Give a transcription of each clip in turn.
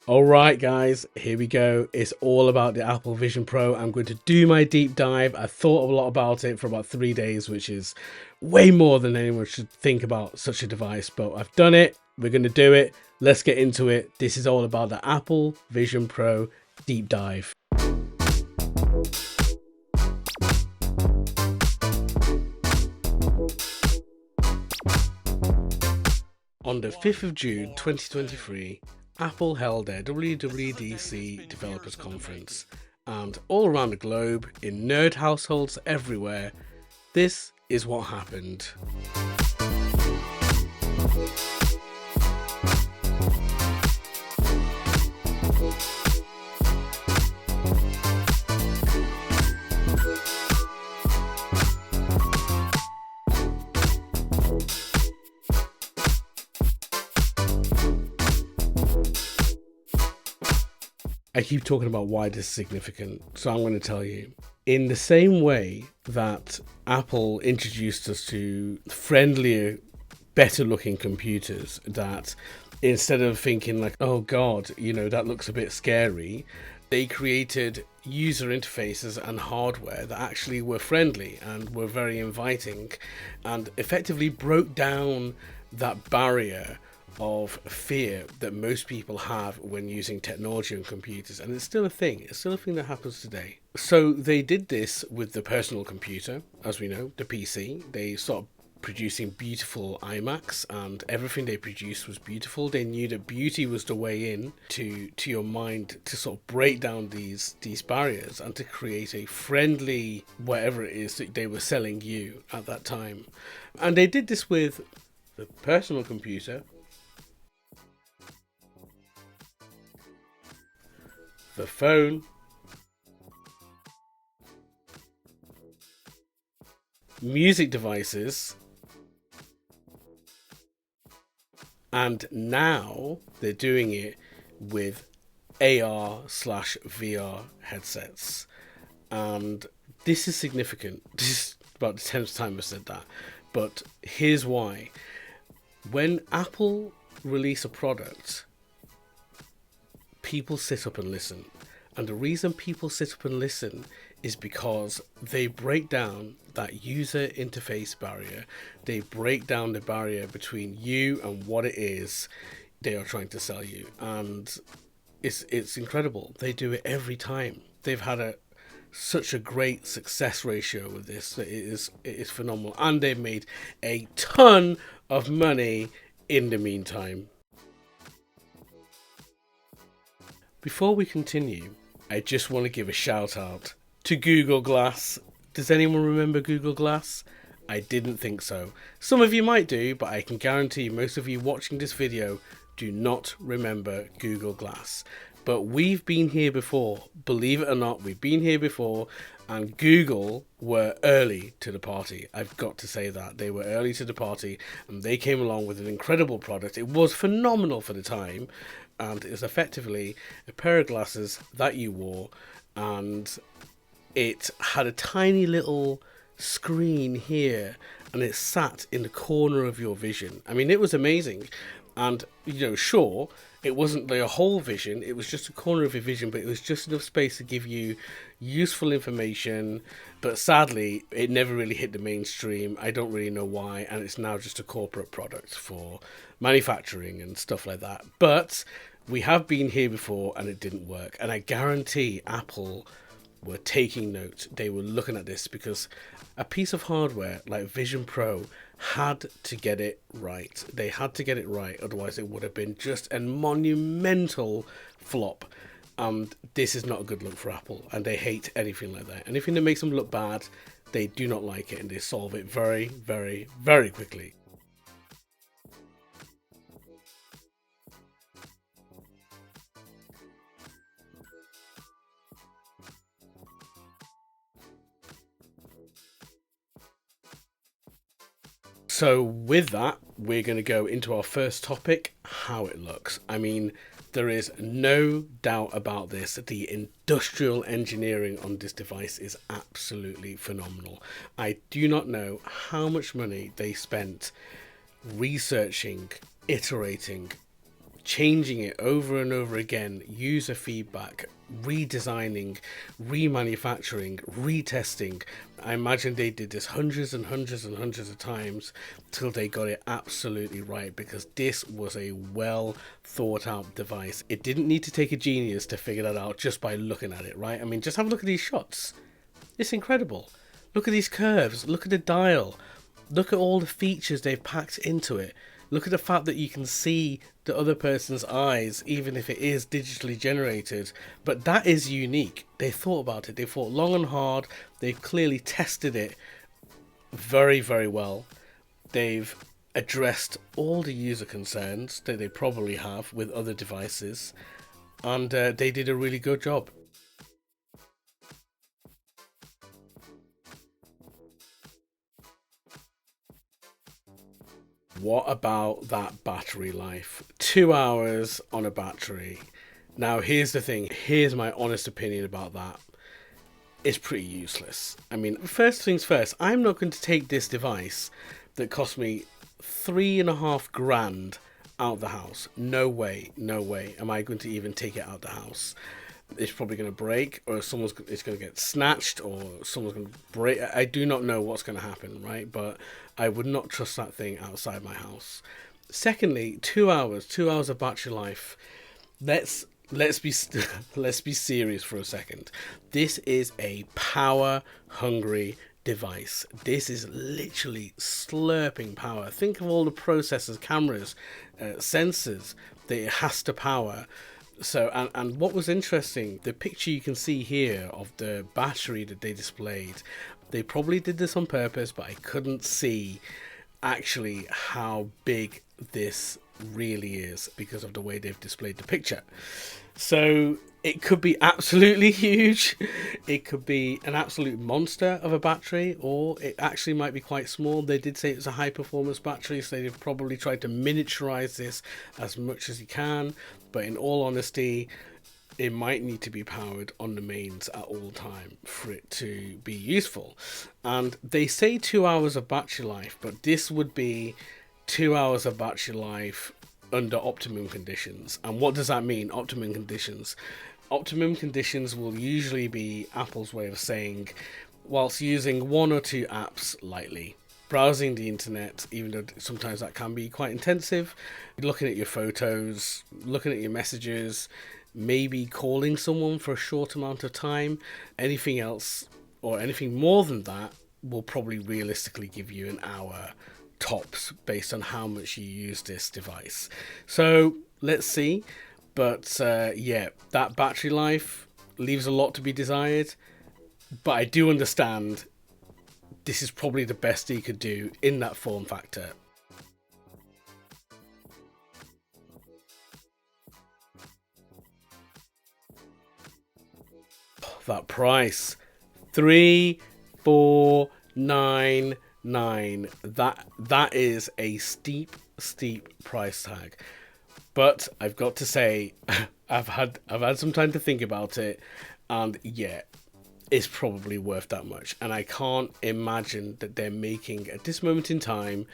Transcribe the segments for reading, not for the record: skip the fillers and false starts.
All right, guys, here we go. It's all about the Apple Vision Pro. I'm going to do my deep dive. I thought a lot about it for about 3 days, which is way more than anyone should think about such a device. But I've done it. We're going to do it. Let's get into it. This is all about the Apple Vision Pro deep dive. On the 5th of June 2023, Apple held their WWDC Developers Conference, and all around the globe, in nerd households everywhere, this is what happened. I keep talking about why this is significant, so I'm going to tell you. In the same way that Apple introduced us to friendlier, better looking computers, that instead of thinking like, oh god, that looks a bit scary, they created user interfaces and hardware that actually were friendly and were very inviting and effectively broke down that barrier of fear that most people have when using technology and computers. And it's still a thing that happens today. So they did this with the personal computer, as we know, the PC. They started producing beautiful iMacs, and everything they produced was beautiful. They knew that beauty was the way in to your mind, to sort of break down these barriers and to create a friendly whatever it is that they were selling you at that time. And they did this with the personal computer, the phone, music devices, and now they're doing it with AR/VR headsets. And this is significant. This is about the 10th time I've said that. But here's why. When Apple release a product, people sit up and listen. And the reason people sit up and listen is because they break down that user interface barrier. They break down the barrier between you and what it is they are trying to sell you. And it's incredible. They do it every time. They've had such a great success ratio with this. It is phenomenal. And they've made a ton of money in the meantime. Before we continue, I just want to give a shout out to Google Glass. Does anyone remember Google Glass? I didn't think so. Some of you might do, but I can guarantee most of you watching this video do not remember Google Glass. But we've been here before. Believe it or not, we've been here before, and Google were early to the party. I've got to say that. They were early to the party, and they came along with an incredible product. It was phenomenal for the time, and it was effectively a pair of glasses that you wore, and it had a tiny little screen here, and it sat in the corner of your vision. I mean, it was amazing. And, sure, it wasn't the whole vision, it was just a corner of your vision, but it was just enough space to give you useful information. But sadly, it never really hit the mainstream. I don't really know why, and it's now just a corporate product for manufacturing and stuff like that. But we have been here before, and it didn't work. And I guarantee Apple were taking note. They were looking at this because a piece of hardware like Vision Pro had to get it right. They had to get it right, otherwise it would have been just a monumental flop. And this is not a good look for Apple, and they hate anything like that. Anything that makes them look bad, they do not like it, and they solve it very, very, very quickly. So with that, we're going to go into our first topic, how it looks. I mean, there is no doubt about this. The industrial engineering on this device is absolutely phenomenal. I do not know how much money they spent researching, iterating, changing it over and over again, user feedback, redesigning, remanufacturing, retesting. I imagine they did this hundreds and hundreds and hundreds of times till they got it absolutely right, because this was a well thought out device. It didn't need to take a genius to figure that out just by looking at it, right? I mean, just have a look at these shots. It's incredible. Look at these curves, look at the dial, look at all the features they've packed into it. Look at the fact that you can see the other person's eyes, even if it is digitally generated. But that is unique. They thought about it. They thought long and hard. They've clearly tested it very, very well. They've addressed all the user concerns that they probably have with other devices. And they did a really good job. What about that battery life? 2 hours on a battery. Now, here's the thing. Here's my honest opinion about that. It's pretty useless. I mean, first things first, I'm not going to take this device that cost me 3.5 grand out the house. No way, no way am I going to even take it out the house. It's probably going to break, or it's going to get snatched, or someone's going to break. I do not know what's going to happen, right? But I would not trust that thing outside my house. Secondly, 2 hours of battery life. Let's be let's be serious for a second. This is a power hungry device. This is literally slurping power. Think of all the processors, cameras, sensors that it has to power. So, and what was interesting, the picture you can see here of the battery that they displayed, they probably did this on purpose, but I couldn't see actually how big this really is because of the way they've displayed the picture. So it could be absolutely huge, it could be an absolute monster of a battery, or it actually might be quite small. They did say it's a high performance battery, so they've probably tried to miniaturize this as much as you can, but in all honesty, it might need to be powered on the mains at all time for it to be useful. And they say 2 hours of battery life, but this would be 2 hours of battery life under optimum conditions. And what does that mean, optimum conditions? Optimum conditions will usually be Apple's way of saying, whilst using one or two apps lightly, browsing the internet, even though sometimes that can be quite intensive, looking at your photos, looking at your messages, maybe calling someone for a short amount of time. Anything else or anything more than that will probably realistically give you an hour tops based on how much you use this device. So let's see. But yeah, that battery life leaves a lot to be desired. But I do understand this is probably the best he could do in that form factor. That price, 3499. That is a steep price tag. But I've got to say, I've had some time to think about it, and yeah, it's probably worth that much. And I can't imagine that they're making at this moment in time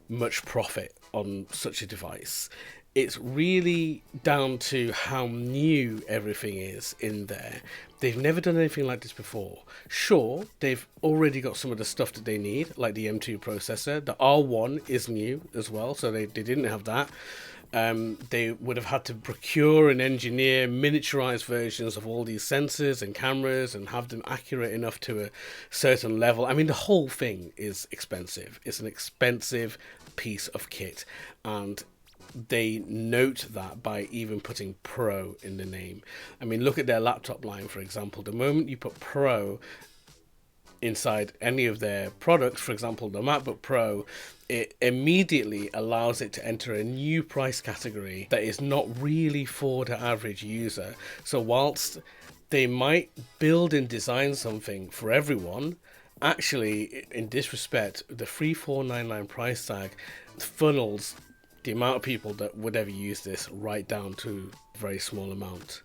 much profit on such a device. It's really down to how new everything is in there. They've never done anything like this before. Sure, they've already got some of the stuff that they need, like the M2 processor. The R1 is new as well, so they didn't have that. They would have had to procure and engineer miniaturized versions of all these sensors and cameras and have them accurate enough to a certain level. I mean, the whole thing is expensive. It's an expensive piece of kit, and they note that by even putting Pro in the name. I mean, look at their laptop line, for example. The moment you put Pro inside any of their products, for example, the MacBook Pro, it immediately allows it to enter a new price category that is not really for the average user. So whilst they might build and design something for everyone, actually, in this respect, the 3499 price tag funnels the amount of people that would ever use this right down to a very small amount.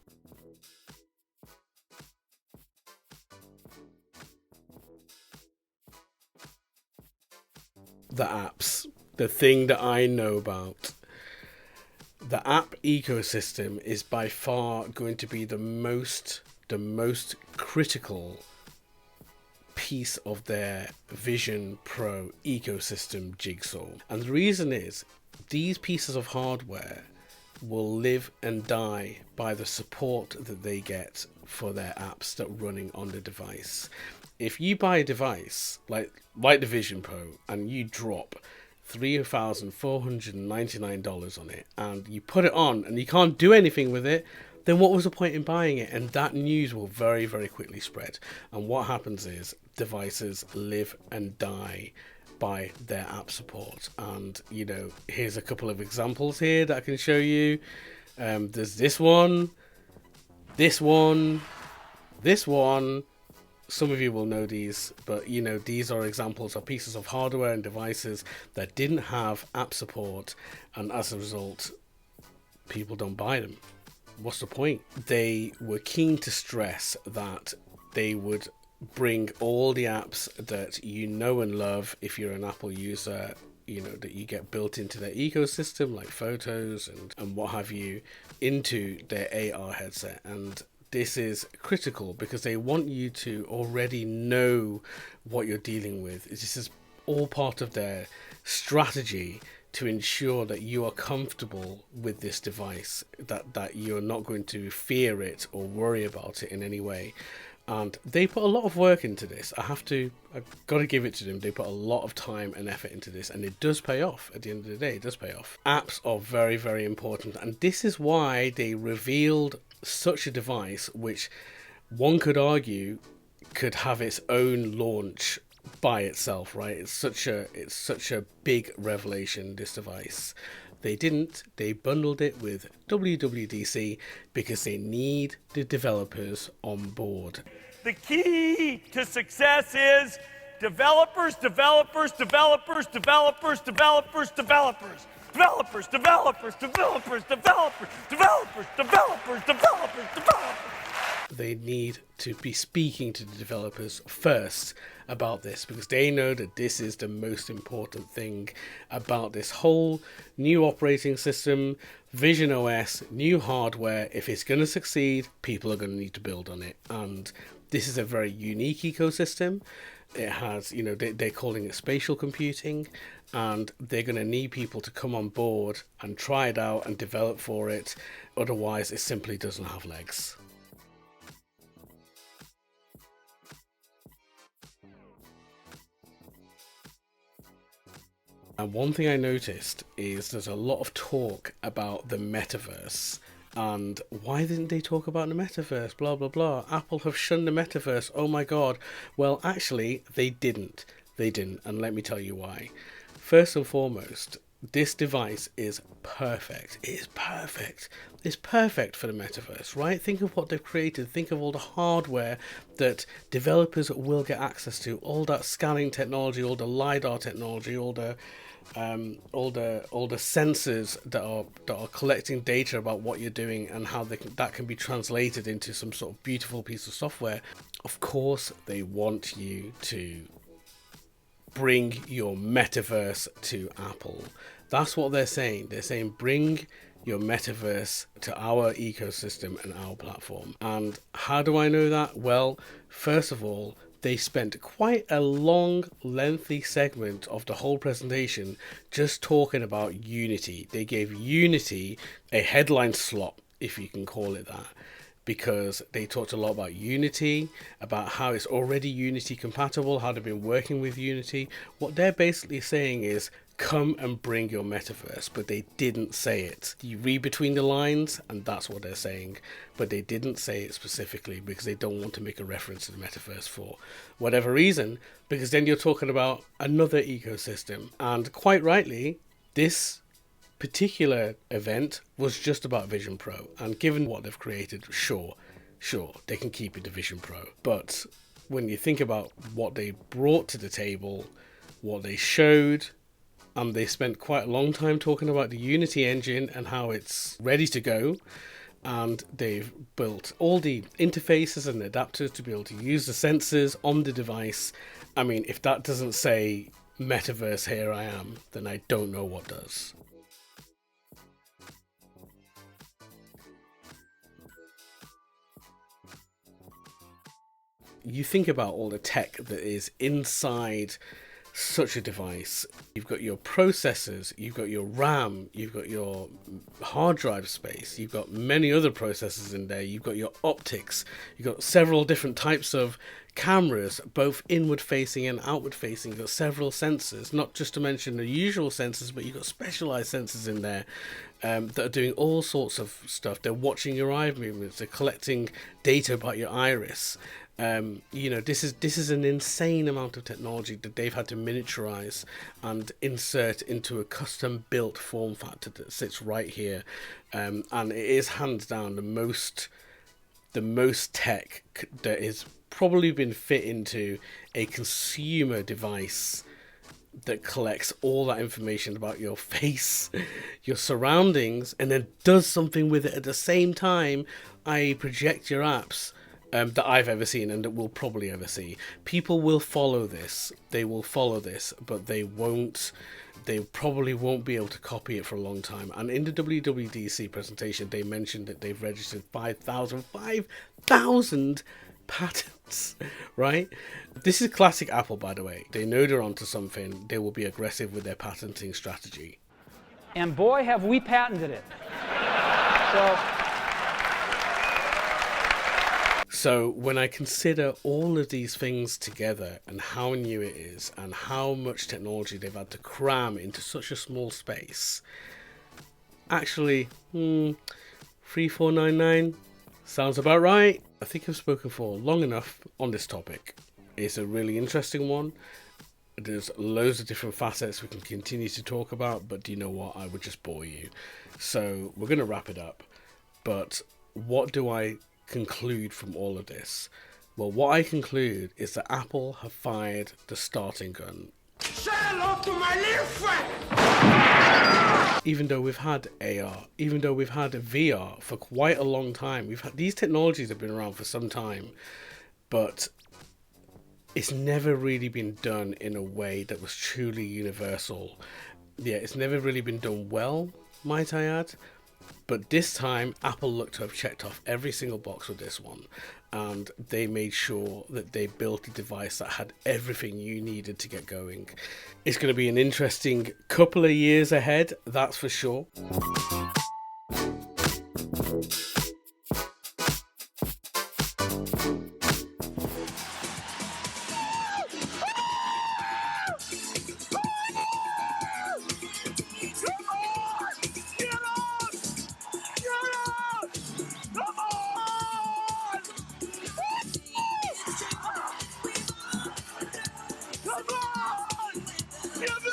The apps, the thing that I know about. The app ecosystem is by far going to be the most critical piece of their Vision Pro ecosystem jigsaw. And the reason is, these pieces of hardware will live and die by the support that they get for their apps that are running on the device. If you buy a device like the Vision Pro and you drop $3,499 on it and you put it on and you can't do anything with it, then what was the point in buying it? And that news will very, very quickly spread. And what happens is devices live and die by their app support. And, you know, here's a couple of examples here that I can show you. There's this one. Some of you will know these, but you know, these are examples of pieces of hardware and devices that didn't have app support, and as a result, people don't buy them. What's the point? They were keen to stress that they would bring all the apps that you know and love if you're an Apple user, you know, that you get built into their ecosystem, like photos and what have you, into their AR headset. And this is critical because they want you to already know what you're dealing with. This is all part of their strategy to ensure that you are comfortable with this device, that you're not going to fear it or worry about it in any way. And they put a lot of work into this. I've got to give it to them. They put a lot of time and effort into this, and it does pay off. At the end of the day, it does pay off. Apps are very, very important, and this is why they revealed such a device, which one could argue could have its own launch by itself, right? It's such a big revelation, this device. They didn't. They bundled it with WWDC because they need the developers on board. The key to success is developers, developers, developers, developers, developers, developers. Developers, developers, developers, developers, developers, developers, developers, developers. They need to be speaking to the developers first about this, because they know that this is the most important thing about this whole new operating system, Vision OS, new hardware. If it's going to succeed, people are going to need to build on it. And this is a very unique ecosystem. It has, you know, they're calling it spatial computing, and they're going to need people to come on board and try it out and develop for it. Otherwise, it simply doesn't have legs. And one thing I noticed is there's a lot of talk about the metaverse. And why didn't they talk about the metaverse? Blah, blah, blah. Apple have shunned the metaverse. Oh my God. Well, actually, they didn't. They didn't. And let me tell you why. First and foremost, this device is perfect. It is perfect. It's perfect for the metaverse, right? Think of what they've created. Think of all the hardware that developers will get access to. All that scanning technology, all the LiDAR technology, all the sensors that are collecting data about what you're doing and how that can be translated into some sort of beautiful piece of software. Of course, they want you to bring your metaverse to Apple. That's what they're saying. They're saying bring your metaverse to our ecosystem and our platform. And how do I know that? Well, first of all, they spent quite a long, lengthy segment of the whole presentation just talking about Unity. They gave Unity a headline slot, if you can call it that, because they talked a lot about Unity, about how it's already Unity compatible, how they've been working with Unity. What they're basically saying is, come and bring your metaverse, but they didn't say it. You read between the lines, and that's what they're saying, but they didn't say it specifically because they don't want to make a reference to the metaverse for whatever reason, because then you're talking about another ecosystem. And quite rightly, this particular event was just about Vision Pro, and given what they've created, sure, they can keep it to Vision Pro. But when you think about what they brought to the table, what they showed, they spent quite a long time talking about the Unity engine and how it's ready to go, and they've built all the interfaces and adapters to be able to use the sensors on the device. I mean, if that doesn't say metaverse, here I am, then I don't know what does. you think about all the tech that is inside such a device. You've got your processors, you've got your RAM, you've got your hard drive space, you've got many other processors in there, you've got your optics, you've got several different types of cameras, both inward facing and outward facing. You've got several sensors, not just to mention the usual sensors, but you've got specialized sensors in there that are doing all sorts of stuff. They're watching your eye movements, they're collecting data about your iris. This is an insane amount of technology that they've had to miniaturize and insert into a custom built form factor that sits right here, and it is hands down the most tech that is probably been fit into a consumer device that collects all that information about your face, your surroundings, and then does something with it at the same time, i.e. project your apps, that I've ever seen and that we'll probably ever see. People will follow this. They will follow this, but they probably won't be able to copy it for a long time. And in the WWDC presentation, they mentioned that they've registered 5,000 patents, right? This is classic Apple, by the way. They know they're onto something. They will be aggressive with their patenting strategy. And boy, have we patented it. So when I consider all of these things together and how new it is and how much technology they've had to cram into such a small space, actually, 3499 sounds about right. I think I've spoken for long enough on this topic. It's a really interesting one. There's loads of different facets we can continue to talk about, but do you know what? I would just bore you. So we're going to wrap it up. But what do I conclude from all of this? Well, what I conclude is that Apple have fired the starting gun. Say hello to my little friend! Even though we've had AR, even though we've had VR for quite a long time, these technologies have been around for some time, but it's never really been done in a way that was truly universal. Yeah, it's never really been done well, might I add. But this time, Apple looked to have checked off every single box with this one, and they made sure that they built a device that had everything you needed to get going. It's going to be an interesting couple of years ahead, that's for sure. Come on! Give